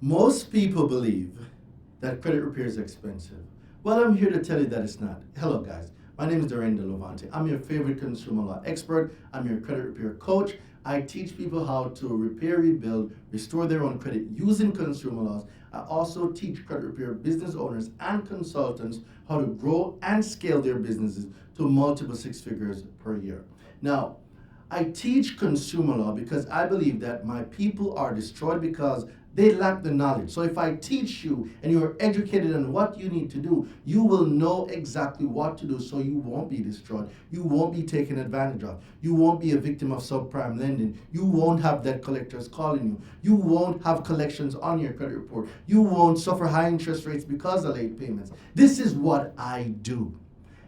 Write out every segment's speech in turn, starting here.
Most people believe that credit repair is expensive. Well, I'm here to tell you that it's not. Hello, guys. My name is Doreen DeLovante. I'm your favorite consumer law expert. I'm your credit repair coach. I teach people how to repair, rebuild, restore their own credit using consumer laws. I also teach credit repair business owners and consultants how to grow and scale their businesses to multiple six figures per year. Now, I teach consumer law because I believe that my people are destroyed because they lack the knowledge. So if I teach you and you're educated on what you need to do, you will know exactly what to do so you won't be destroyed. You won't be taken advantage of. You won't be a victim of subprime lending. You won't have debt collectors calling you. You won't have collections on your credit report. You won't suffer high interest rates because of late payments. This is what I do.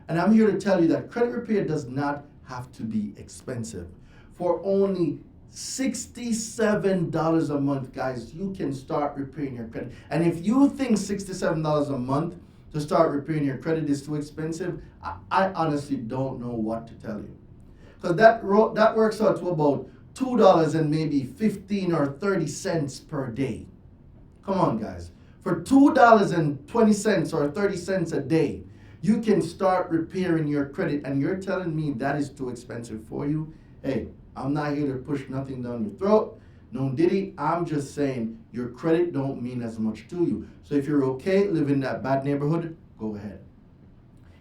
And I'm here to tell you that credit repair does not have to be expensive. For only $67 a month, guys, you can start repairing your credit. And if you think $67 a month to start repairing your credit is too expensive, I honestly don't know what to tell you. Because that works out to about $2 and maybe 15 or 30 cents per day. Come on, guys. For $2.20 or 30 cents a day, you can start repairing your credit, and you're telling me that is too expensive for you? Hey, I'm not here to push nothing down your throat. No diddy. I'm just saying your credit don't mean as much to you. So if you're okay living in that bad neighborhood, go ahead.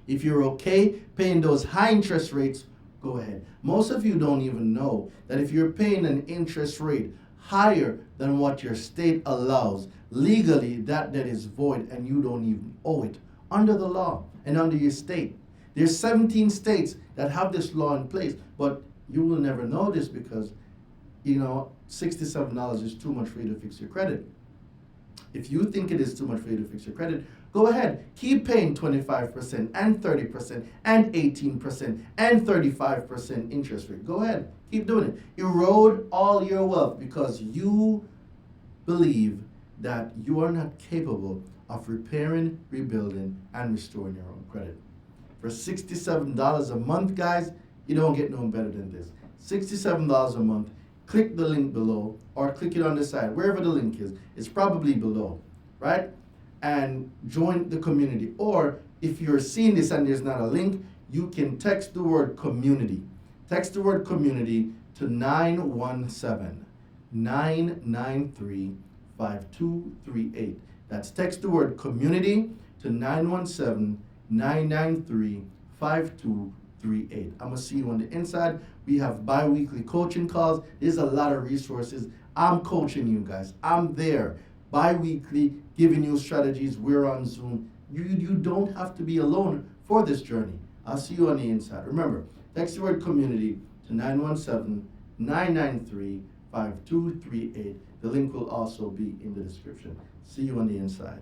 If you're okay paying those high interest rates, go ahead. Most of you don't even know that if you're paying an interest rate higher than what your state allows, legally that debt is void and you don't even owe it under the law and under your state. There's 17 states that have this law in place, but you will never know this because, $67 is too much for you to fix your credit. If you think it is too much for you to fix your credit, go ahead. Keep paying 25% and 30% and 18% and 35% interest rate. Go ahead. Keep doing it. Erode all your wealth because you believe that you are not capable of repairing, rebuilding, and restoring your own credit. For $67 a month, guys, you don't get no better than this. $67 a month. Click the link below or click it on the side. Wherever the link is, it's probably below, right? And join the community. Or if you're seeing this and there's not a link, you can text the word community. Text the word community to 917-993-5238. That's text the word community to 917-993-5238. I'm going to see you on the inside. We have bi-weekly coaching calls. There's a lot of resources. I'm coaching you guys. I'm there bi-weekly giving you strategies. We're on Zoom. You don't have to be alone for this journey. I'll see you on the inside. Remember, text the word community to 917-993-5238. The link will also be in the description. See you on the inside.